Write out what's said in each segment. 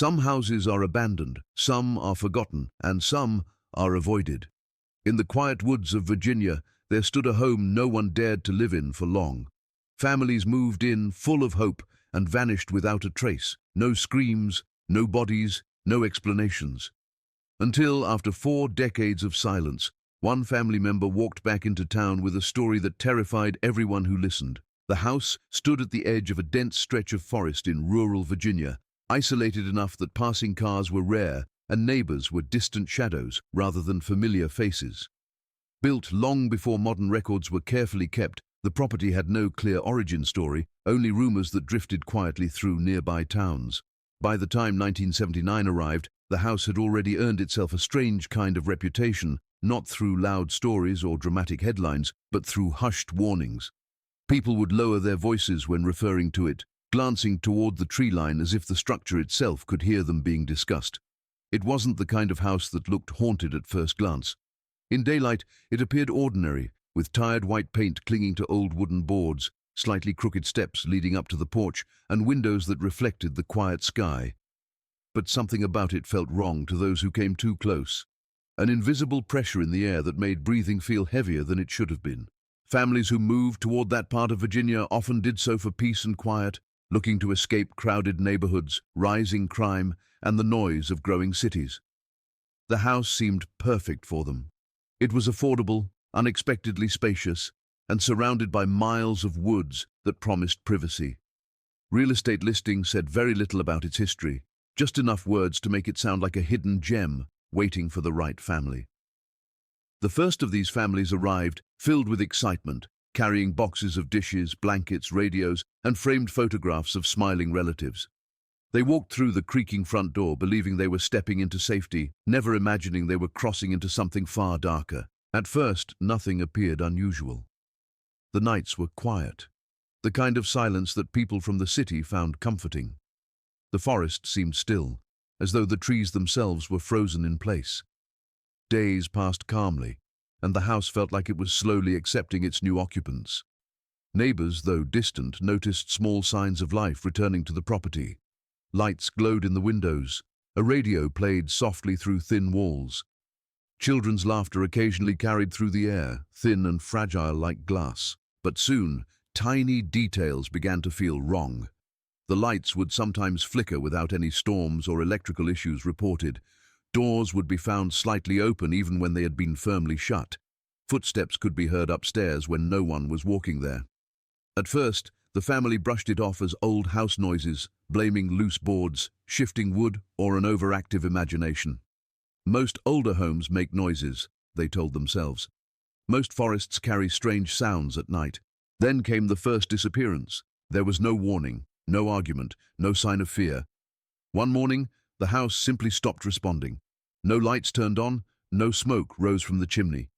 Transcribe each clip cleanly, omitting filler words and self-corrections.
Some houses are abandoned, some are forgotten, and some are avoided. In the quiet woods of Virginia, there stood a home no one dared to live in for long. Families moved in full of hope and vanished without a trace. No screams, no bodies, no explanations. Until, after 4 decades of silence, one family member walked back into town with a story that terrified everyone who listened. The house stood at the edge of a dense stretch of forest in rural Virginia, isolated enough that passing cars were rare and neighbors were distant shadows rather than familiar faces. Built long before modern records were carefully kept, the property had no clear origin story, only rumors that drifted quietly through nearby towns. By the time 1979 arrived, the house had already earned itself a strange kind of reputation, not through loud stories or dramatic headlines, but through hushed warnings. People would lower their voices when referring to it, glancing toward the tree line as if the structure itself could hear them being discussed. It wasn't the kind of house that looked haunted at first glance. In daylight, it appeared ordinary, with tired white paint clinging to old wooden boards, slightly crooked steps leading up to the porch, and windows that reflected the quiet sky. But something about it felt wrong to those who came too close. An invisible pressure in the air that made breathing feel heavier than it should have been. Families who moved toward that part of Virginia often did so for peace and quiet, looking to escape crowded neighborhoods, rising crime, and the noise of growing cities. The house seemed perfect for them. It was affordable, unexpectedly spacious, and surrounded by miles of woods that promised privacy. Real estate listings said very little about its history, just enough words to make it sound like a hidden gem waiting for the right family. The first of these families arrived, filled with excitement, carrying boxes of dishes, blankets, radios, and framed photographs of smiling relatives. They walked through the creaking front door, believing they were stepping into safety, never imagining they were crossing into something far darker. At first, nothing appeared unusual. The nights were quiet, the kind of silence that people from the city found comforting. The forest seemed still, as though the trees themselves were frozen in place. Days passed calmly, and the house felt like it was slowly accepting its new occupants. Neighbors, though distant, noticed small signs of life returning to the property. Lights glowed in the windows. A radio played softly through thin walls. Children's laughter occasionally carried through the air, thin and fragile like glass. But soon, tiny details began to feel wrong. The lights would sometimes flicker without any storms or electrical issues reported. Doors would be found slightly open even when they had been firmly shut. Footsteps could be heard upstairs when no one was walking there. At first, the family brushed it off as old house noises, blaming loose boards, shifting wood, or an overactive imagination. Most older homes make noises, they told themselves. Most forests carry strange sounds at night. Then came the first disappearance. There was no warning, no argument, no sign of fear. One morning, the house simply stopped responding. No lights turned on, no smoke rose from the chimney.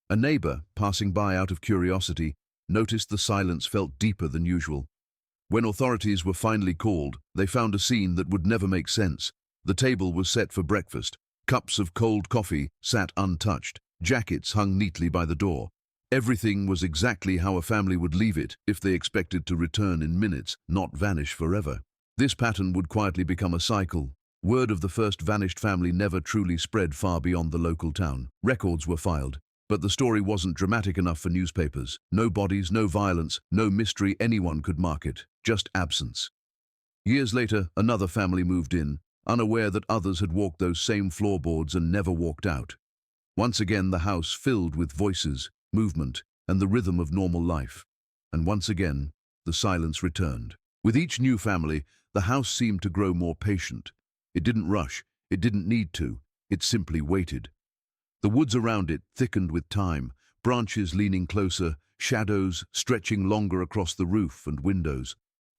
A neighbor, passing by out of curiosity, noticed the silence felt deeper than usual. When authorities were finally called, they found a scene that would never make sense. The table was set for breakfast. Cups of cold coffee sat untouched. Jackets hung neatly by the door. Everything was exactly how a family would leave it if they expected to return in minutes, not vanish forever. This pattern would quietly become a cycle. Word of the first vanished family never truly spread far beyond the local town. Records were filed, but the story wasn't dramatic enough for newspapers. No bodies, no violence, no mystery anyone could mark it, just absence. Years later, another family moved in, unaware that others had walked those same floorboards and never walked out. Once again, the house filled with voices, movement, and the rhythm of normal life. And once again, the silence returned. With each new family, the house seemed to grow more patient. It didn't rush, it didn't need to, it simply waited. The woods around it thickened with time, branches leaning closer, shadows stretching longer across the roof and windows.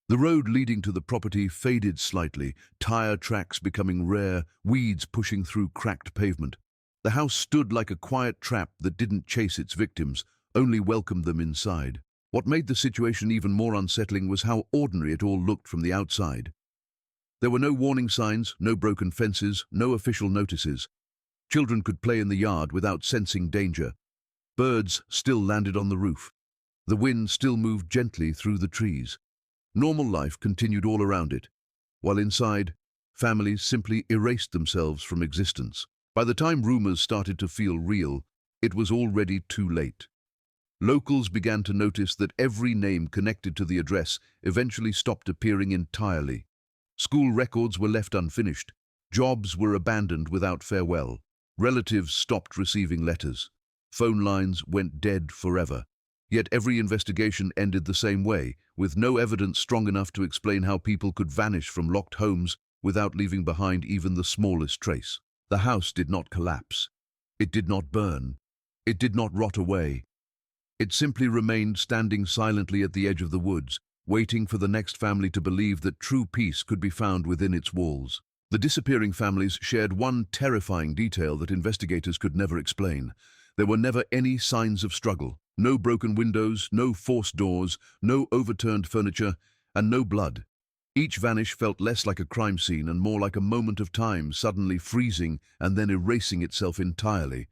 The road leading to the property faded slightly, tire tracks becoming rare, weeds pushing through cracked pavement. The house stood like a quiet trap that didn't chase its victims, only welcomed them inside. What made the situation even more unsettling was how ordinary it all looked from the outside. There were no warning signs, no broken fences, no official notices. Children could play in the yard without sensing danger. Birds still landed on the roof. The wind still moved gently through the trees. Normal life continued all around it, while inside, families simply erased themselves from existence. By the time rumors started to feel real, it was already too late. Locals began to notice that every name connected to the address eventually stopped appearing entirely. School records were left unfinished. Jobs were abandoned without farewell. Relatives stopped receiving letters. Phone lines went dead forever. Yet every investigation ended the same way, with no evidence strong enough to explain how people could vanish from locked homes without leaving behind even the smallest trace. The house did not collapse. It did not burn. It did not rot away. It simply remained standing silently at the edge of the woods, waiting for the next family to believe that true peace could be found within its walls. The disappearing families shared one terrifying detail that investigators could never explain. There were never any signs of struggle. No broken windows, no forced doors, no overturned furniture, and no blood. Each vanish felt less like a crime scene and more like a moment of time suddenly freezing and then erasing itself entirely.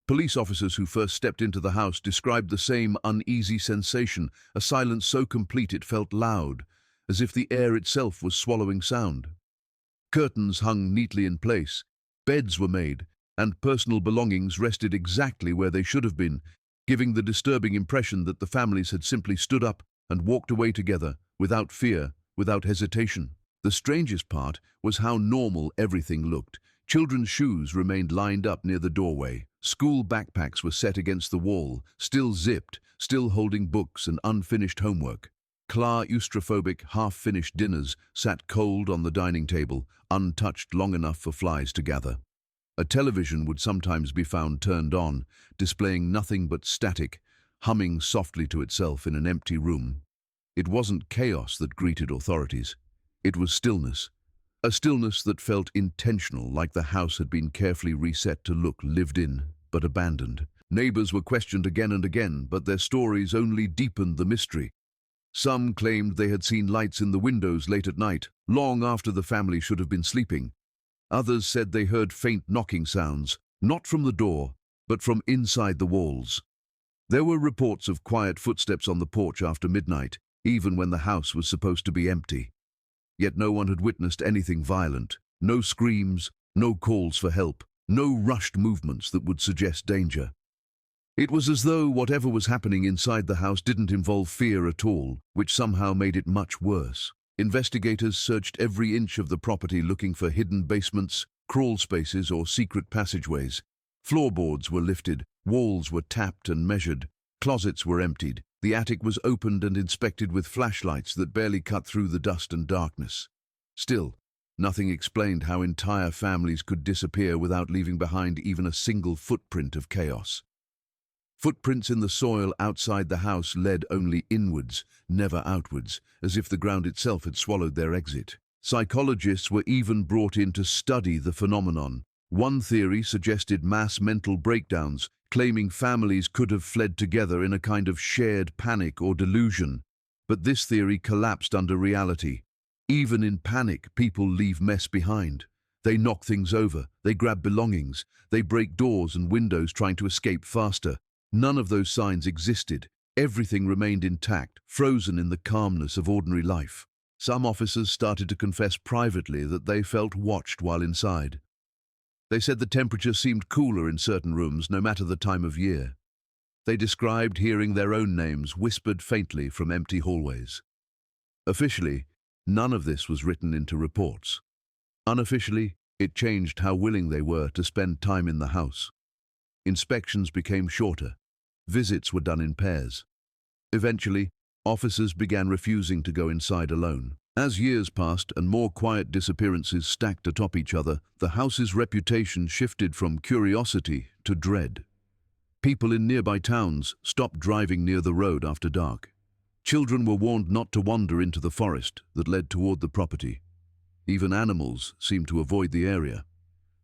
Police officers who first stepped into the house described the same uneasy sensation, a silence so complete it felt loud, as if the air itself was swallowing sound. Curtains hung neatly in place, beds were made, and personal belongings rested exactly where they should have been, giving the disturbing impression that the families had simply stood up and walked away together, without fear, without hesitation. The strangest part was how normal everything looked. Children's shoes remained lined up near the doorway. School backpacks were set against the wall, still zipped, still holding books and unfinished homework. Claustrophobic, half-finished dinners sat cold on the dining table, untouched long enough for flies to gather. A television would sometimes be found turned on, displaying nothing but static, humming softly to itself in an empty room. It wasn't chaos that greeted authorities. It was stillness. A stillness that felt intentional, like the house had been carefully reset to look lived in, but abandoned. Neighbors were questioned again and again, but their stories only deepened the mystery. Some claimed they had seen lights in the windows late at night, long after the family should have been sleeping. Others said they heard faint knocking sounds, not from the door, but from inside the walls. There were reports of quiet footsteps on the porch after midnight, even when the house was supposed to be empty. Yet no one had witnessed anything violent. No screams, no calls for help, no rushed movements that would suggest danger. It was as though whatever was happening inside the house didn't involve fear at all, which somehow made it much worse. Investigators searched every inch of the property looking for hidden basements, crawl spaces, or secret passageways. Floorboards were lifted, walls were tapped and measured, closets were emptied. The attic was opened and inspected with flashlights that barely cut through the dust and darkness. Still, nothing explained how entire families could disappear without leaving behind even a single footprint of chaos. Footprints in the soil outside the house led only inwards, never outwards, as if the ground itself had swallowed their exit. Psychologists were even brought in to study the phenomenon. One theory suggested mass mental breakdowns, claiming families could have fled together in a kind of shared panic or delusion. But this theory collapsed under reality. Even in panic, people leave mess behind. They knock things over, they grab belongings, they break doors and windows trying to escape faster. None of those signs existed. Everything remained intact, frozen in the calmness of ordinary life. Some officers started to confess privately that they felt watched while inside. They said the temperature seemed cooler in certain rooms, no matter the time of year. They described hearing their own names whispered faintly from empty hallways. Officially, none of this was written into reports. Unofficially, it changed how willing they were to spend time in the house. Inspections became shorter. Visits were done in pairs. Eventually, officers began refusing to go inside alone. As years passed and more quiet disappearances stacked atop each other, the house's reputation shifted from curiosity to dread. People in nearby towns stopped driving near the road after dark. Children were warned not to wander into the forest that led toward the property. Even animals seemed to avoid the area.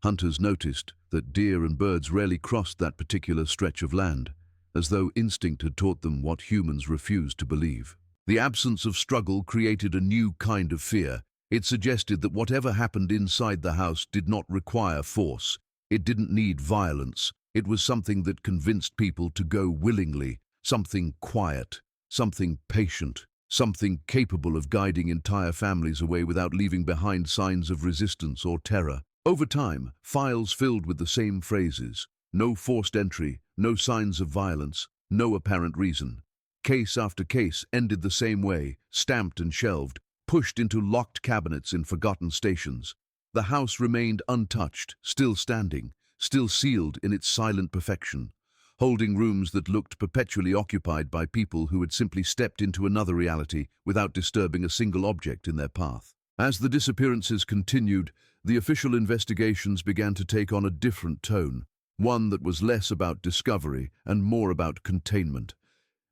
Hunters noticed that deer and birds rarely crossed that particular stretch of land, as though instinct had taught them what humans refused to believe. The absence of struggle created a new kind of fear. It suggested that whatever happened inside the house did not require force. It didn't need violence. It was something that convinced people to go willingly, something quiet, something patient, something capable of guiding entire families away without leaving behind signs of resistance or terror. Over time, files filled with the same phrases: no forced entry, no signs of violence, no apparent reason. Case after case ended the same way, stamped and shelved, pushed into locked cabinets in forgotten stations. The house remained untouched, still standing, still sealed in its silent perfection, holding rooms that looked perpetually occupied by people who had simply stepped into another reality without disturbing a single object in their path. As the disappearances continued, the official investigations began to take on a different tone, one that was less about discovery and more about containment.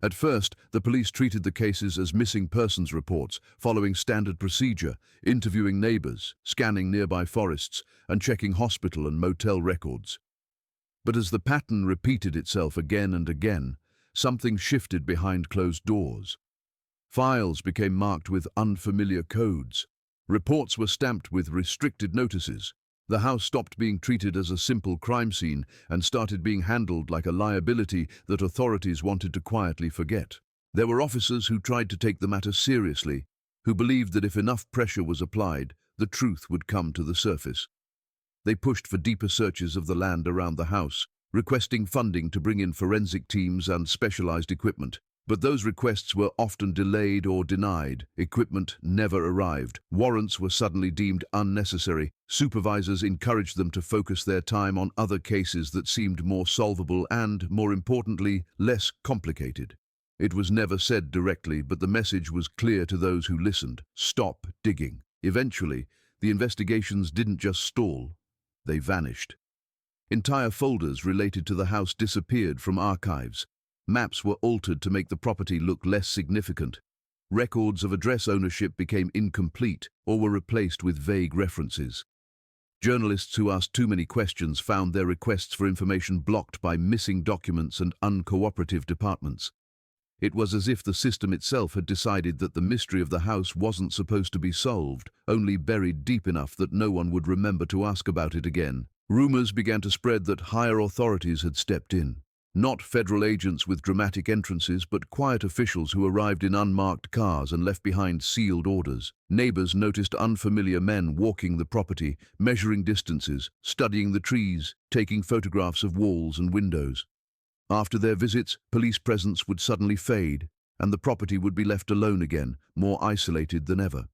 At first, the police treated the cases as missing persons reports, following standard procedure, interviewing neighbors, scanning nearby forests, and checking hospital and motel records. But as the pattern repeated itself again and again, something shifted behind closed doors. Files became marked with unfamiliar codes. Reports were stamped with restricted notices. The house stopped being treated as a simple crime scene and started being handled like a liability that authorities wanted to quietly forget. There were officers who tried to take the matter seriously, who believed that if enough pressure was applied, the truth would come to the surface. They pushed for deeper searches of the land around the house, requesting funding to bring in forensic teams and specialized equipment. But those requests were often delayed or denied. Equipment never arrived. Warrants were suddenly deemed unnecessary. Supervisors encouraged them to focus their time on other cases that seemed more solvable and, more importantly, less complicated. It was never said directly, but the message was clear to those who listened: stop digging. Eventually, the investigations didn't just stall, they vanished. Entire folders related to the house disappeared from archives. Maps were altered to make the property look less significant. Records of address ownership became incomplete or were replaced with vague references. Journalists who asked too many questions found their requests for information blocked by missing documents and uncooperative departments. It was as if the system itself had decided that the mystery of the house wasn't supposed to be solved, only buried deep enough that no one would remember to ask about it again. Rumors began to spread that higher authorities had stepped in. Not federal agents with dramatic entrances, but quiet officials who arrived in unmarked cars and left behind sealed orders. Neighbors noticed unfamiliar men walking the property, measuring distances, studying the trees, taking photographs of walls and windows. After their visits, police presence would suddenly fade, and the property would be left alone again, more isolated than ever.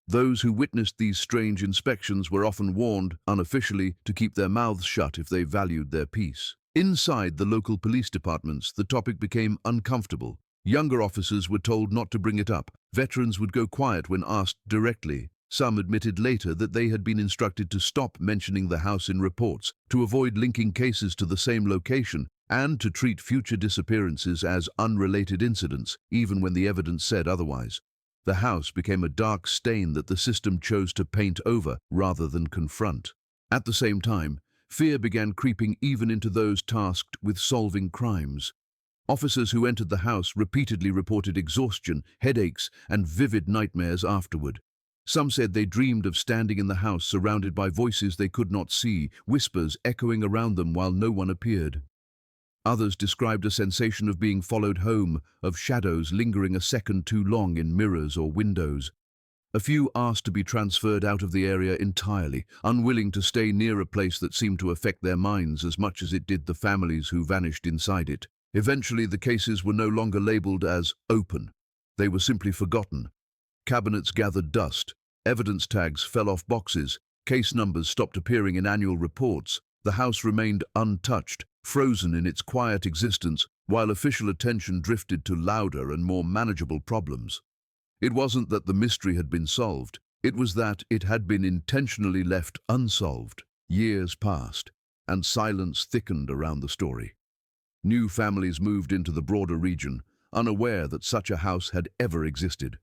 Those who witnessed these strange inspections were often warned, unofficially, to keep their mouths shut if they valued their peace. Inside the local police departments, the topic became uncomfortable. Younger officers were told not to bring it up. Veterans would go quiet when asked directly. Some admitted later that they had been instructed to stop mentioning the house in reports, to avoid linking cases to the same location, and to treat future disappearances as unrelated incidents, even when the evidence said otherwise. The house became a dark stain that the system chose to paint over rather than confront. At the same time, fear began creeping even into those tasked with solving crimes. Officers who entered the house repeatedly reported exhaustion, headaches, and vivid nightmares afterward. Some said they dreamed of standing in the house surrounded by voices they could not see, whispers echoing around them while no one appeared. Others described a sensation of being followed home, of shadows lingering a second too long in mirrors or windows. A few asked to be transferred out of the area entirely, unwilling to stay near a place that seemed to affect their minds as much as it did the families who vanished inside it. Eventually, the cases were no longer labeled as open. They were simply forgotten. Cabinets gathered dust, evidence tags fell off boxes, case numbers stopped appearing in annual reports. The house remained untouched, frozen in its quiet existence, while official attention drifted to louder and more manageable problems. It wasn't that the mystery had been solved, it was that it had been intentionally left unsolved. Years passed, and silence thickened around the story. New families moved into the broader region, unaware that such a house had ever existed.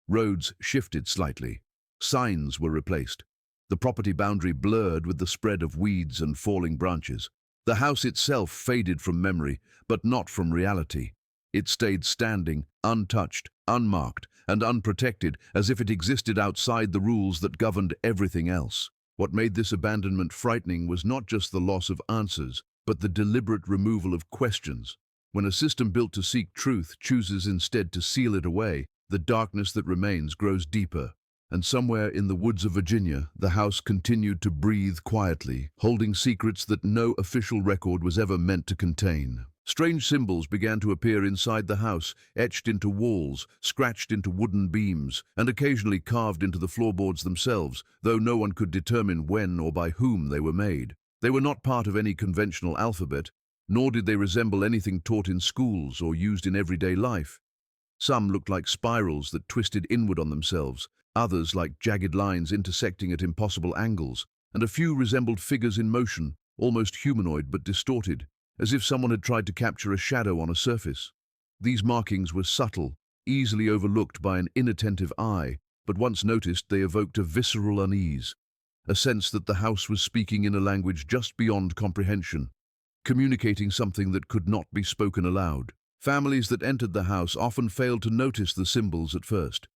Roads shifted slightly. Signs were replaced. The property boundary blurred with the spread of weeds and falling branches. The house itself faded from memory, but not from reality. It stayed standing, untouched, unmarked, and unprotected, as if it existed outside the rules that governed everything else. What made this abandonment frightening was not just the loss of answers, but the deliberate removal of questions. When a system built to seek truth chooses instead to seal it away, The darkness that remains grows deeper, and somewhere in the woods of Virginia, the house continued to breathe quietly, holding secrets that no official record was ever meant to contain. Strange symbols began to appear inside the house, etched into walls, scratched into wooden beams, and occasionally carved into the floorboards themselves, though no one could determine when or by whom they were made. They were not part of any conventional alphabet, nor did they resemble anything taught in schools or used in everyday life. Some looked like spirals that twisted inward on themselves, others like jagged lines intersecting at impossible angles, and a few resembled figures in motion, almost humanoid but distorted, as if someone had tried to capture a shadow on a surface. These markings were subtle, easily overlooked by an inattentive eye, but once noticed they evoked a visceral unease, a sense that the house was speaking in a language just beyond comprehension, communicating something that could not be spoken aloud. Families that entered the house often failed to notice the symbols at first.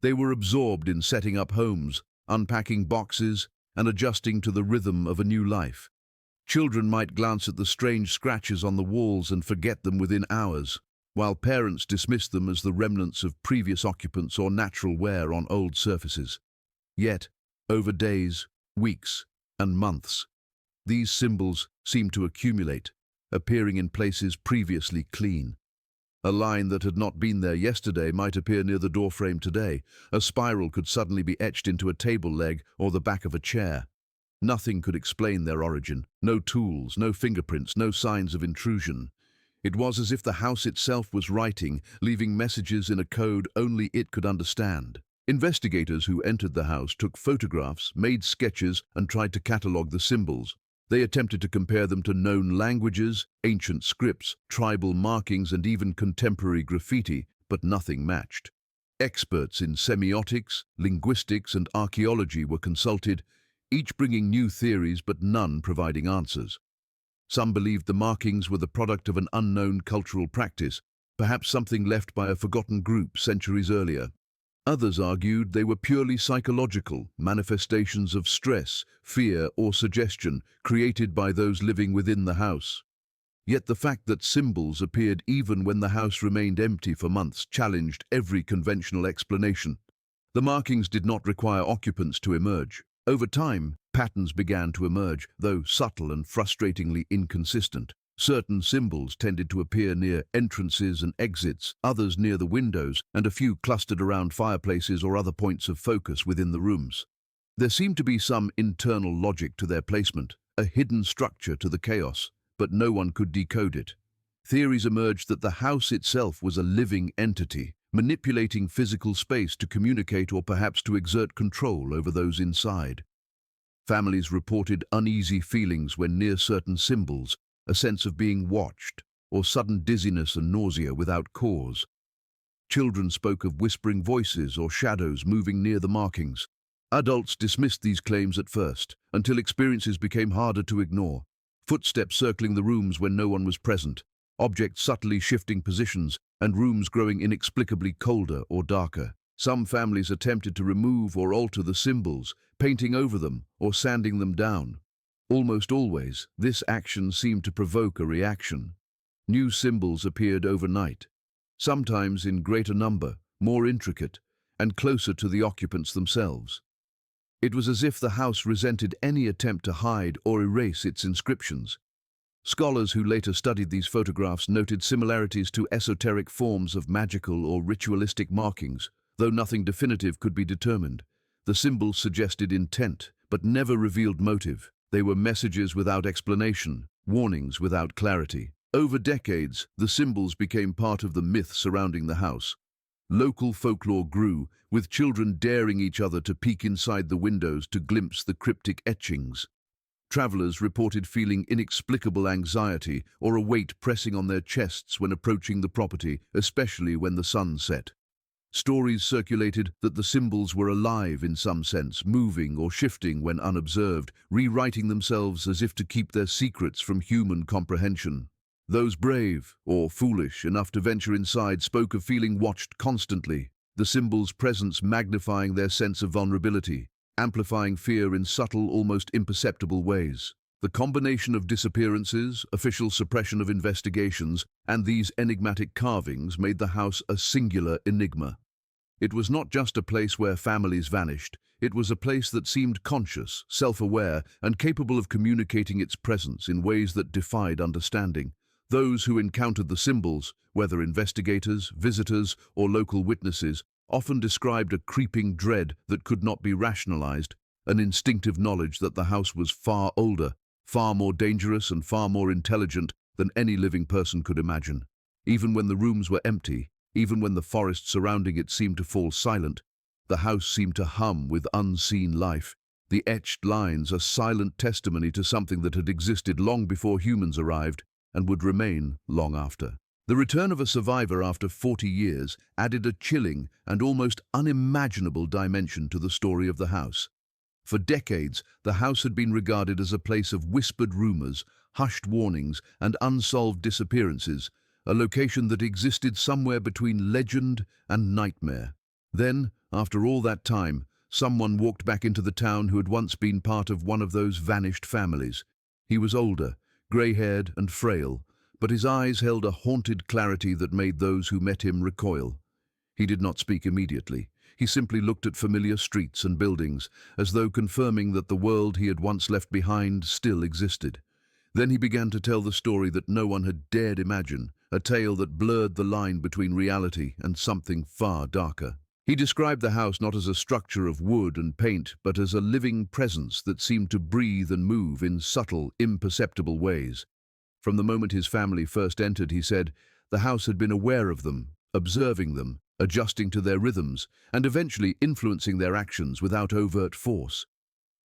They were absorbed in setting up homes, unpacking boxes, and adjusting to the rhythm of a new life. Children might glance at the strange scratches on the walls and forget them within hours, while parents dismissed them as the remnants of previous occupants or natural wear on old surfaces. Yet, over days, weeks, and months, these symbols seemed to accumulate, appearing in places previously clean. A line that had not been there yesterday might appear near the doorframe today. A spiral could suddenly be etched into a table leg or the back of a chair. Nothing could explain their origin. No tools, no fingerprints, no signs of intrusion. It was as if the house itself was writing, leaving messages in a code only it could understand. Investigators who entered the house took photographs, made sketches, and tried to catalogue the symbols. They attempted to compare them to known languages, ancient scripts, tribal markings, and even contemporary graffiti, but nothing matched. Experts in semiotics, linguistics, and archaeology were consulted, each bringing new theories but none providing answers. Some believed the markings were the product of an unknown cultural practice, perhaps something left by a forgotten group centuries earlier. Others argued they were purely psychological, manifestations of stress, fear, or suggestion created by those living within the house. Yet the fact that symbols appeared even when the house remained empty for months challenged every conventional explanation. The markings did not require occupants to emerge. Over time, patterns began to emerge, though subtle and frustratingly inconsistent. Certain symbols tended to appear near entrances and exits, others near the windows, and a few clustered around fireplaces or other points of focus within the rooms. There seemed to be some internal logic to their placement, a hidden structure to the chaos, but no one could decode it. Theories emerged that the house itself was a living entity, manipulating physical space to communicate or perhaps to exert control over those inside. Families reported uneasy feelings when near certain symbols, a sense of being watched, or sudden dizziness and nausea without cause. Children spoke of whispering voices or shadows moving near the markings. Adults dismissed these claims at first, until experiences became harder to ignore. Footsteps circling the rooms when no one was present, objects subtly shifting positions, and rooms growing inexplicably colder or darker. Some families attempted to remove or alter the symbols, painting over them or sanding them down. Almost always, this action seemed to provoke a reaction. New symbols appeared overnight, sometimes in greater number, more intricate, and closer to the occupants themselves. It was as if the house resented any attempt to hide or erase its inscriptions. Scholars who later studied these photographs noted similarities to esoteric forms of magical or ritualistic markings, though nothing definitive could be determined. The symbols suggested intent, but never revealed motive. They were messages without explanation, warnings without clarity. Over decades, the symbols became part of the myth surrounding the house. Local folklore grew, with children daring each other to peek inside the windows to glimpse the cryptic etchings. Travelers reported feeling inexplicable anxiety or a weight pressing on their chests when approaching the property, especially when the sun set. Stories circulated that the symbols were alive in some sense, moving or shifting when unobserved, rewriting themselves as if to keep their secrets from human comprehension. Those brave, or foolish, enough to venture inside spoke of feeling watched constantly, the symbols' presence magnifying their sense of vulnerability, amplifying fear in subtle, almost imperceptible ways. The combination of disappearances, official suppression of investigations, and these enigmatic carvings made the house a singular enigma. It was not just a place where families vanished. It was a place that seemed conscious, self-aware, and capable of communicating its presence in ways that defied understanding. Those who encountered the symbols, whether investigators, visitors, or local witnesses, often described a creeping dread that could not be rationalized, an instinctive knowledge that the house was far older, far more dangerous, and far more intelligent than any living person could imagine. Even when the rooms were empty, even when the forest surrounding it seemed to fall silent, the house seemed to hum with unseen life. The etched lines a silent testimony to something that had existed long before humans arrived and would remain long after. The return of a survivor after 40 years added a chilling and almost unimaginable dimension to the story of the house. For decades, the house had been regarded as a place of whispered rumors, hushed warnings, and unsolved disappearances, a location that existed somewhere between legend and nightmare. Then, after all that time, someone walked back into the town who had once been part of one of those vanished families. He was older, grey-haired and frail, but his eyes held a haunted clarity that made those who met him recoil. He did not speak immediately. He simply looked at familiar streets and buildings, as though confirming that the world he had once left behind still existed. Then he began to tell the story that no one had dared imagine, a tale that blurred the line between reality and something far darker. He described the house not as a structure of wood and paint, but as a living presence that seemed to breathe and move in subtle, imperceptible ways. From the moment his family first entered, he said, the house had been aware of them, observing them, adjusting to their rhythms, and eventually influencing their actions without overt force.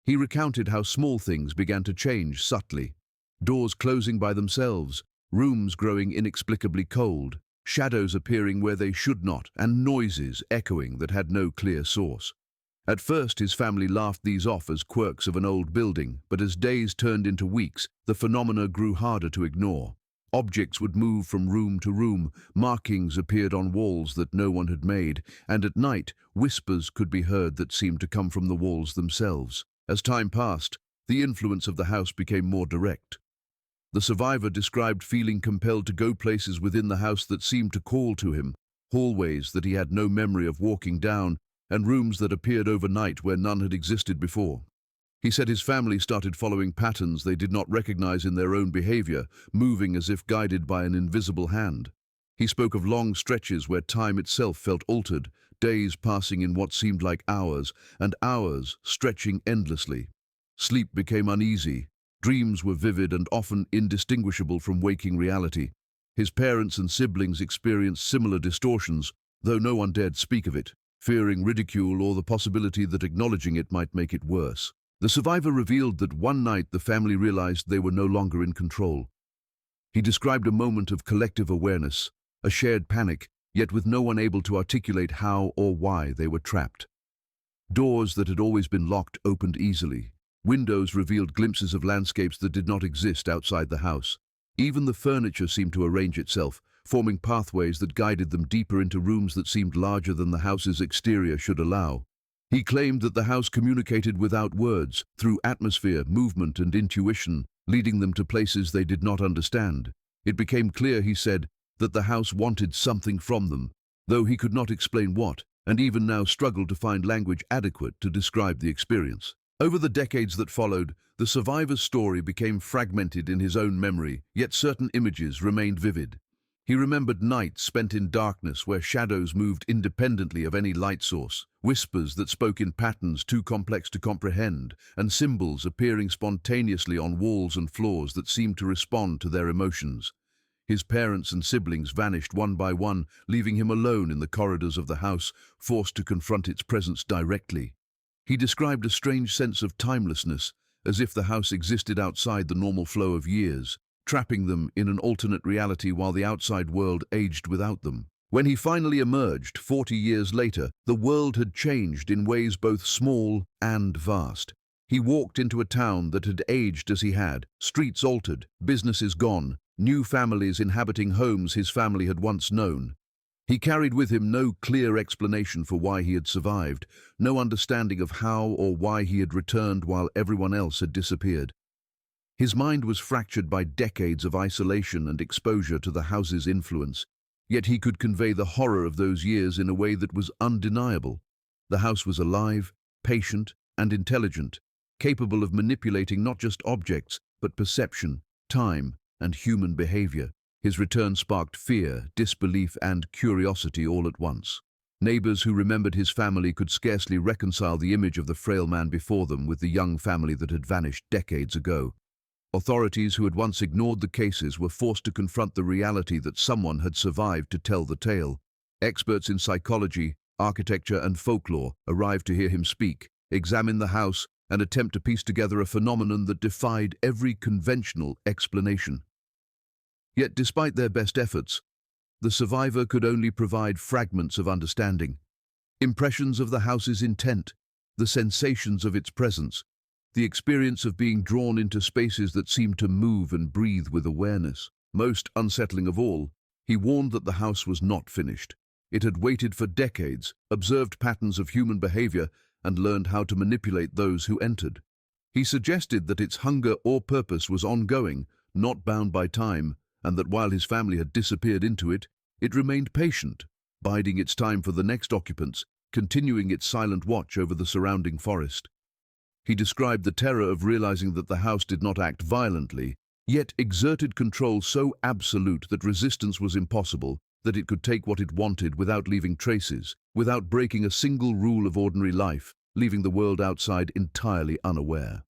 He recounted how small things began to change subtly, doors closing by themselves, rooms growing inexplicably cold, shadows appearing where they should not, and noises echoing that had no clear source. At first, his family laughed these off as quirks of an old building, but as days turned into weeks, the phenomena grew harder to ignore. Objects would move from room to room, markings appeared on walls that no one had made, and at night, whispers could be heard that seemed to come from the walls themselves. As time passed, the influence of the house became more direct. The survivor described feeling compelled to go places within the house that seemed to call to him, hallways that he had no memory of walking down, and rooms that appeared overnight where none had existed before. He said his family started following patterns they did not recognize in their own behavior, moving as if guided by an invisible hand. He spoke of long stretches where time itself felt altered, days passing in what seemed like hours, and hours stretching endlessly. Sleep became uneasy. Dreams were vivid and often indistinguishable from waking reality. His parents and siblings experienced similar distortions, though no one dared speak of it, fearing ridicule or the possibility that acknowledging it might make it worse. The survivor revealed that one night the family realized they were no longer in control. He described a moment of collective awareness, a shared panic, yet with no one able to articulate how or why they were trapped. Doors that had always been locked opened easily. Windows revealed glimpses of landscapes that did not exist outside the house. Even the furniture seemed to arrange itself, forming pathways that guided them deeper into rooms that seemed larger than the house's exterior should allow. He claimed that the house communicated without words, through atmosphere, movement, and intuition, leading them to places they did not understand. It became clear, he said, that the house wanted something from them, though he could not explain what, and even now struggled to find language adequate to describe the experience. Over the decades that followed, the survivor's story became fragmented in his own memory, yet certain images remained vivid. He remembered nights spent in darkness where shadows moved independently of any light source, whispers that spoke in patterns too complex to comprehend, and symbols appearing spontaneously on walls and floors that seemed to respond to their emotions. His parents and siblings vanished one by one, leaving him alone in the corridors of the house, forced to confront its presence directly. He described a strange sense of timelessness, as if the house existed outside the normal flow of years, trapping them in an alternate reality while the outside world aged without them. When he finally emerged 40 years later, the world had changed in ways both small and vast. He walked into a town that had aged as he had, streets altered, businesses gone, new families inhabiting homes his family had once known. He carried with him no clear explanation for why he had survived, no understanding of how or why he had returned while everyone else had disappeared. His mind was fractured by decades of isolation and exposure to the house's influence, Yet he could convey the horror of those years in a way that was undeniable. The house was alive, patient, and intelligent, capable of manipulating not just objects, but perception, time, and human behavior. His return sparked fear, disbelief, and curiosity all at once. Neighbors who remembered his family could scarcely reconcile the image of the frail man before them with the young family that had vanished decades ago. Authorities who had once ignored the cases were forced to confront the reality that someone had survived to tell the tale. Experts in psychology, architecture, and folklore arrived to hear him speak, examine the house, and attempt to piece together a phenomenon that defied every conventional explanation. Yet despite their best efforts, the survivor could only provide fragments of understanding. Impressions of the house's intent, the sensations of its presence, the experience of being drawn into spaces that seemed to move and breathe with awareness. Most unsettling of all, he warned that the house was not finished. It had waited for decades, observed patterns of human behavior, and learned how to manipulate those who entered. He suggested that its hunger or purpose was ongoing, not bound by time, and that while his family had disappeared into it, it remained patient, biding its time for the next occupants, continuing its silent watch over the surrounding forest. He described the terror of realizing that the house did not act violently, yet exerted control so absolute that resistance was impossible, that it could take what it wanted without leaving traces, without breaking a single rule of ordinary life, leaving the world outside entirely unaware.